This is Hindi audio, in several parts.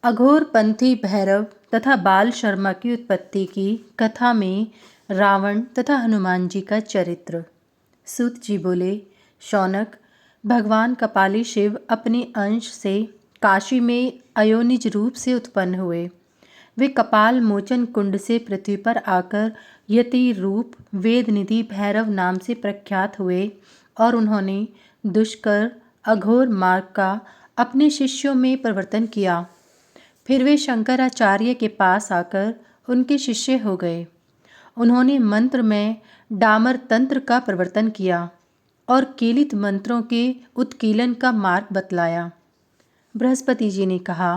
अघोरपंथी भैरव तथा बाल शर्मा की उत्पत्ति की कथा में रावण तथा हनुमान जी का चरित्र। सूत जी बोले, शौनक, भगवान कपाली शिव अपने अंश से काशी में अयोनिज रूप से उत्पन्न हुए। वे कपाल मोचन कुंड से पृथ्वी पर आकर यति रूप वेदनिधि भैरव नाम से प्रख्यात हुए और उन्होंने दुष्कर अघोर मार्ग का अपने शिष्यों में प्रवर्तन किया। फिर वे शंकराचार्य के पास आकर उनके शिष्य हो गए। उन्होंने मंत्र में डामर तंत्र का प्रवर्तन किया और कीलित मंत्रों के उत्कीलन का मार्ग बतलाया। बृहस्पति जी ने कहा,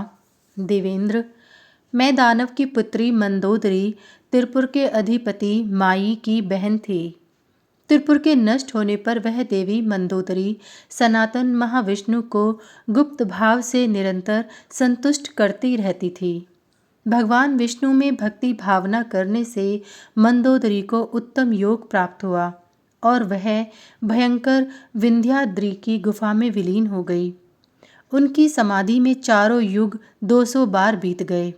देवेंद्र, मैं दानव की पुत्री मंदोदरी त्रिपुर के अधिपति माई की बहन थी। त्रिपुर के नष्ट होने पर वह देवी मंदोदरी सनातन महाविष्णु को गुप्त भाव से निरंतर संतुष्ट करती रहती थी। भगवान विष्णु में भक्ति भावना करने से मंदोदरी को उत्तम योग प्राप्त हुआ और वह भयंकर विंध्याद्रि की गुफा में विलीन हो गई। उनकी समाधि में चारों युग 200 बार बीत गए।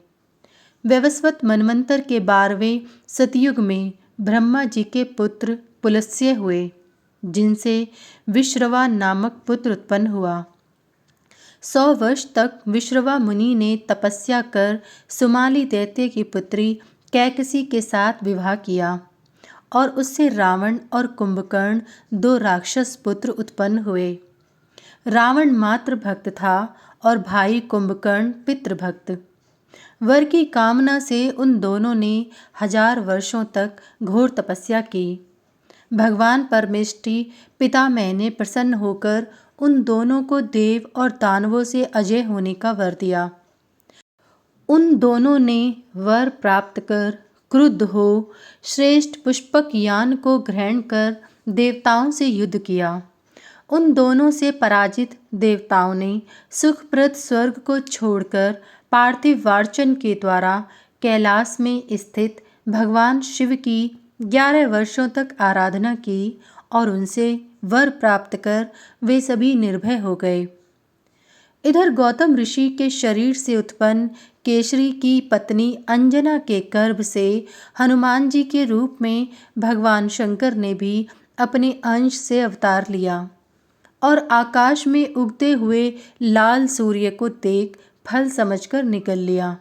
वैवस्वत मनवंतर के 12वें सतयुग में ब्रह्मा जी के पुत्र पुलस्त्य हुए, जिनसे विश्रवा नामक पुत्र उत्पन्न हुआ। 100 वर्ष तक विश्रवा मुनि ने तपस्या कर सुमाली दैत्य की पुत्री कैकसी के साथ विवाह किया और उससे रावण और कुंभकर्ण 2 राक्षस पुत्र उत्पन्न हुए। रावण मातृ भक्त था और भाई कुंभकर्ण पितृभक्त। वर की कामना से उन दोनों ने 1000 वर्षों तक घोर तपस्या की। भगवान परमेष्टि पितामह ने प्रसन्न होकर उन दोनों को देव और दानवों से अजय होने का वर दिया। उन दोनों ने वर प्राप्त कर क्रुद्ध हो श्रेष्ठ पुष्पक यान को ग्रहण कर देवताओं से युद्ध किया। उन दोनों से पराजित देवताओं ने सुखप्रद स्वर्ग को छोड़कर पार्थिव वार्चन के द्वारा कैलाश में स्थित भगवान शिव की 11 वर्षों तक आराधना की और उनसे वर प्राप्त कर वे सभी निर्भय हो गए। इधर गौतम ऋषि के शरीर से उत्पन्न केसरी की पत्नी अंजना के गर्भ से हनुमान जी के रूप में भगवान शंकर ने भी अपने अंश से अवतार लिया और आकाश में उगते हुए लाल सूर्य को देख फल समझकर निकल लिया।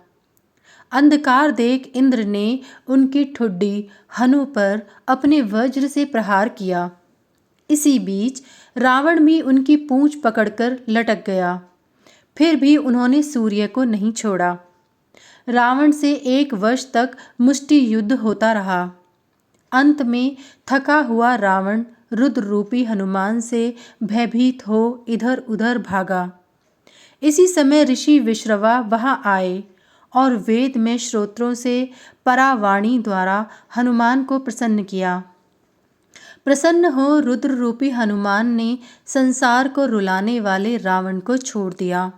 अंधकार देख इंद्र ने उनकी ठुड्डी हनु पर अपने वज्र से प्रहार किया। इसी बीच रावण भी उनकी पूंछ पकड़कर लटक गया। फिर भी उन्होंने सूर्य को नहीं छोड़ा। रावण से 1 वर्ष तक मुष्टि युद्ध होता रहा। अंत में थका हुआ रावण रुद्र रूपी हनुमान से भयभीत हो इधर उधर भागा। इसी समय ऋषि विश्रवा वहां आए और वेद में श्रोत्रों से परावाणी द्वारा हनुमान को प्रसन्न किया। प्रसन्न हो रुद्र रूपी हनुमान ने संसार को रुलाने वाले रावण को छोड़ दिया।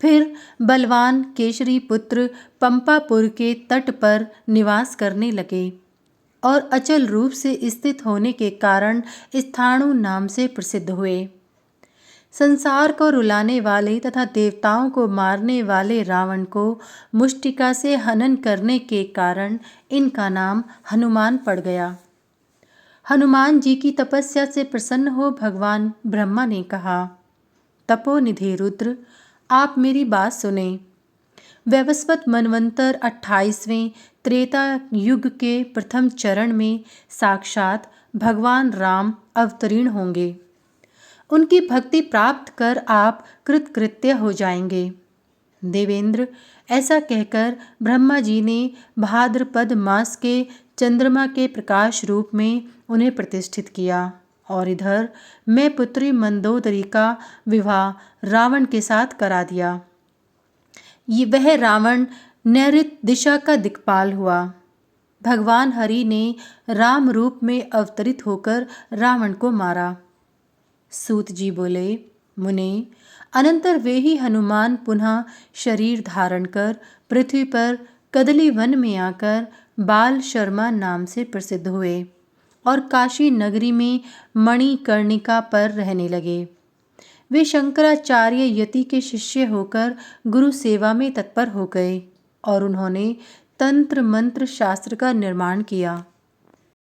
फिर बलवान केशरी पुत्र पंपापुर के तट पर निवास करने लगे और अचल रूप से स्थित होने के कारण स्थाणु नाम से प्रसिद्ध हुए। संसार को रुलाने वाले तथा देवताओं को मारने वाले रावण को मुष्टिका से हनन करने के कारण इनका नाम हनुमान पड़ गया। हनुमान जी की तपस्या से प्रसन्न हो भगवान ब्रह्मा ने कहा, तपोनिधि रुद्र, आप मेरी बात सुने। वैवस्वत मनवंतर 28वें त्रेता युग के प्रथम चरण में साक्षात भगवान राम अवतीर्ण होंगे। उनकी भक्ति प्राप्त कर आप कृतकृत्य हो जाएंगे। देवेंद्र, ऐसा कहकर ब्रह्मा जी ने भाद्रपद मास के चंद्रमा के प्रकाश रूप में उन्हें प्रतिष्ठित किया और इधर मैं पुत्री मंदोदरी का विवाह रावण के साथ करा दिया। वह रावण नैऋत्य दिशा का दिक्पाल हुआ। भगवान हरि ने राम रूप में अवतरित होकर रावण को मारा। सूत जी बोले, मुने, अनंतर वे ही हनुमान पुनः शरीर धारण कर पृथ्वी पर कदली वन में आकर बाल शर्मा नाम से प्रसिद्ध हुए और काशी नगरी में मणिकर्णिका पर रहने लगे। वे शंकराचार्य यति के शिष्य होकर गुरु सेवा में तत्पर हो गए और उन्होंने तंत्र मंत्र शास्त्र का निर्माण किया।